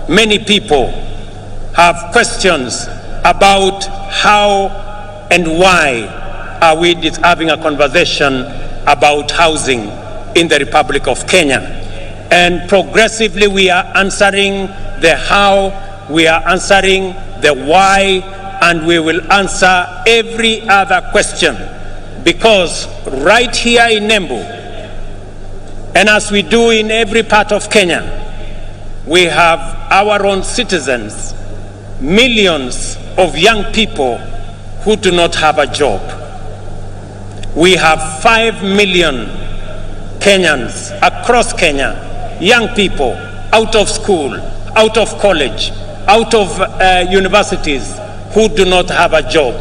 many people have questions about how and why are we having a conversation about housing in the Republic of Kenya. And progressively we are answering the how, we are answering the why, and we will answer every other question. Because right here in Embu, and as we do in every part of Kenya, we have our own citizens, millions of young people who do not have a job. We have 5 million Kenyans across Kenya, young people out of school, out of college, out of universities who do not have a job.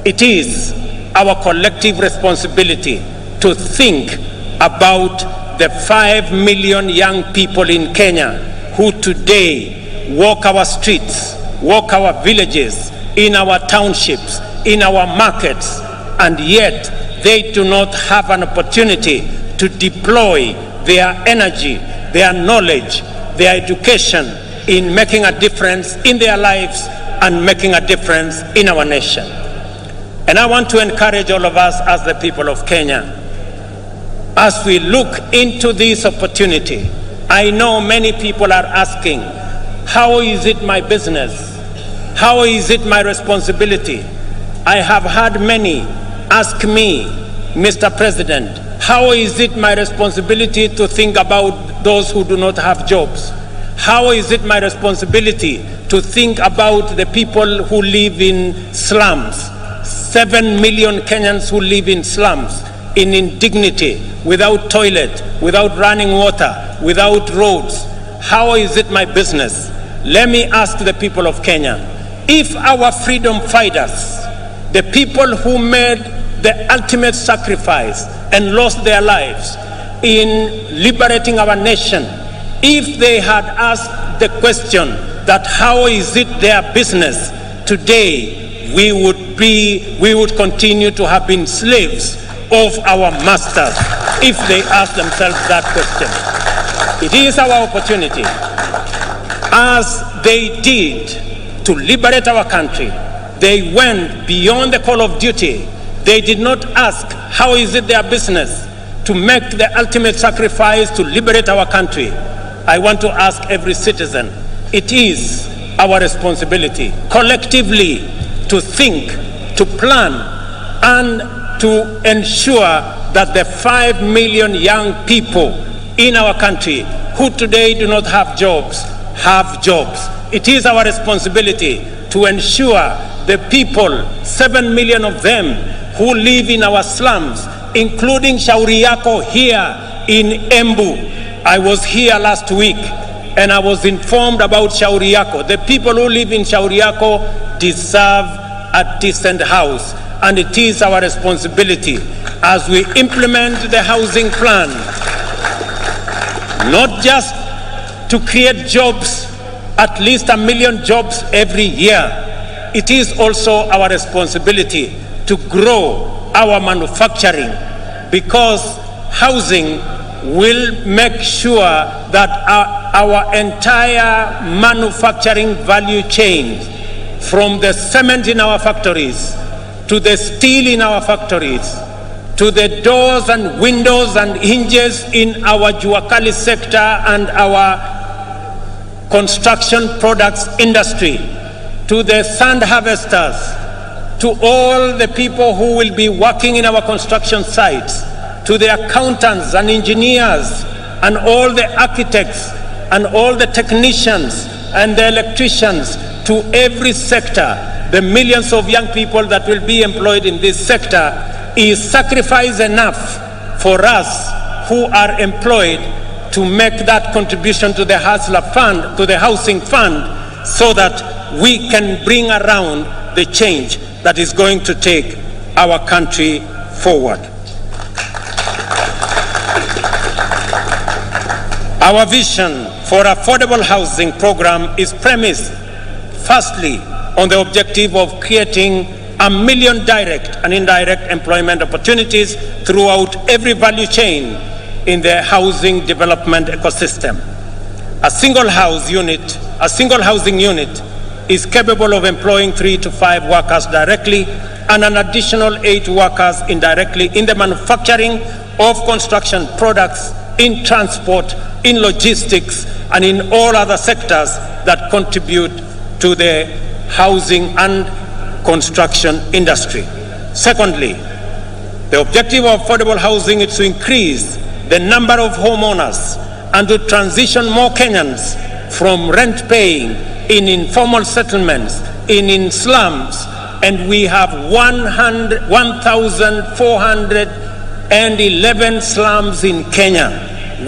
It is our collective responsibility to think about the 5 million young people in Kenya who today walk our streets, walk our villages, in our townships, in our markets, and yet they do not have an opportunity to deploy their energy, their knowledge, their education in making a difference in their lives and making a difference in our nation. And I want to encourage all of us as the people of Kenya, as we look into this opportunity. I know many people are asking, how is it my business? How is it my responsibility? I have had many ask me, Mr. President, how is it my responsibility to think about those who do not have jobs? How is it my responsibility to think about the people who live in slums? 7 million Kenyans who live in slums, in indignity, without toilet, without running water, without roads. How is it my business? Let me ask the people of Kenya, if our freedom fighters, the people who made the ultimate sacrifice and lost their lives in liberating our nation, if they had asked the question that how is it their business, today we would continue to have been slaves of our masters if they ask themselves that question. It is our opportunity, as they did, to liberate our country. They went beyond the call of duty. They did not ask how is it their business to make the ultimate sacrifice to liberate our country. I want to ask every citizen, it is our responsibility collectively to think, to plan, and to ensure that the 5 million young people in our country who today do not have jobs, have jobs. It is our responsibility to ensure the people, 7 million of them, who live in our slums, including Shauri Yako here in Embu. I was here last week and I was informed about Shauri Yako. The people who live in Shauri Yako deserve a decent house, and it is our responsibility as we implement the housing plan, not just to create jobs, at least 1 million jobs every year. It is also our responsibility to grow our manufacturing, because housing will make sure that our entire manufacturing value chain, from the cement in our factories, to the steel in our factories, to the doors and windows and hinges in our Juakali sector and our construction products industry, to the sand harvesters, to all the people who will be working in our construction sites, to the accountants and engineers and all the architects and all the technicians and the electricians, to every sector, the millions of young people that will be employed in this sector, is sacrifice enough for us who are employed to make that contribution to the Hustler Fund, to the Housing Fund, so that we can bring around the change that is going to take our country forward. Our vision for affordable housing program is premised, firstly, on the objective of creating 1 million direct and indirect employment opportunities throughout every value chain in the housing development ecosystem. A single housing unit is capable of employing 3 to 5 workers directly and an additional 8 workers indirectly in the manufacturing of construction products, in transport, in logistics, and in all other sectors that contribute to the housing and construction industry. Secondly, the objective of affordable housing is to increase the number of homeowners and to transition more Kenyans from rent paying in informal settlements, in slums, and we have 1,411 slums in Kenya.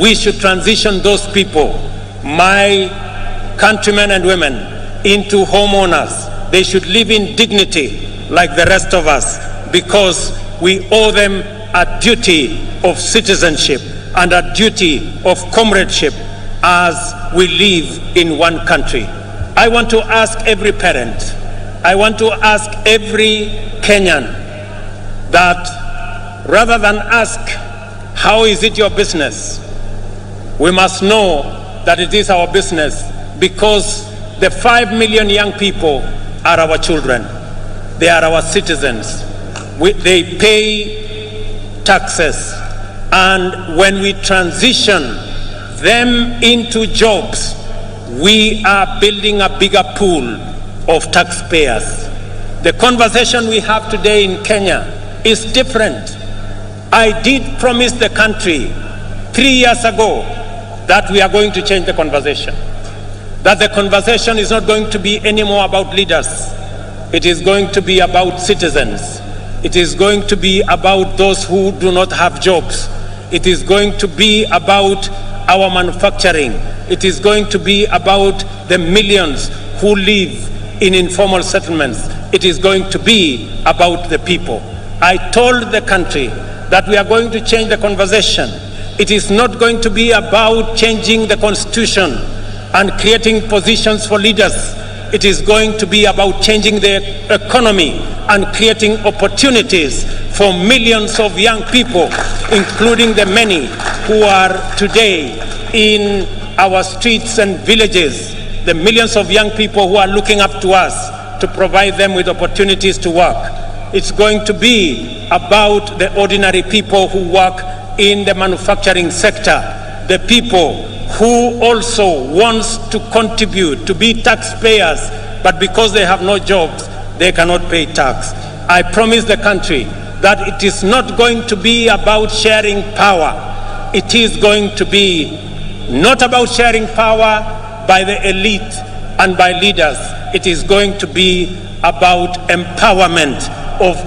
We should transition those people, my countrymen and women, into homeowners. They should live in dignity like the rest of us, because we owe them a duty of citizenship and a duty of comradeship as we live in one country. I want to ask every parent, I want to ask every Kenyan that rather than ask, how is it your business? We must know that it is our business, because the 5 million young people are our children. They are our citizens. They pay taxes. And when we transition them into jobs, we are building a bigger pool of taxpayers. The conversation we have today in Kenya is different. I did promise the country 3 years ago that we are going to change the conversation. That the conversation is not going to be anymore about leaders. It is going to be about citizens. It is going to be about those who do not have jobs. It is going to be about our manufacturing. It is going to be about the millions who live in informal settlements. It is going to be about the people. I told the country that we are going to change the conversation. It is not going to be about changing the constitution and creating positions for leaders. It is going to be about changing the economy and creating opportunities for millions of young people, including the many who are today in our streets and villages, the millions of young people who are looking up to us to provide them with opportunities to work. It's going to be about the ordinary people who work in the manufacturing sector, the people who also wants to contribute, to be taxpayers, but because they have no jobs, they cannot pay tax. I promise the country that it is not going to be about sharing power. It is going to be not about sharing power by the elite and by leaders. It is going to be about empowerment of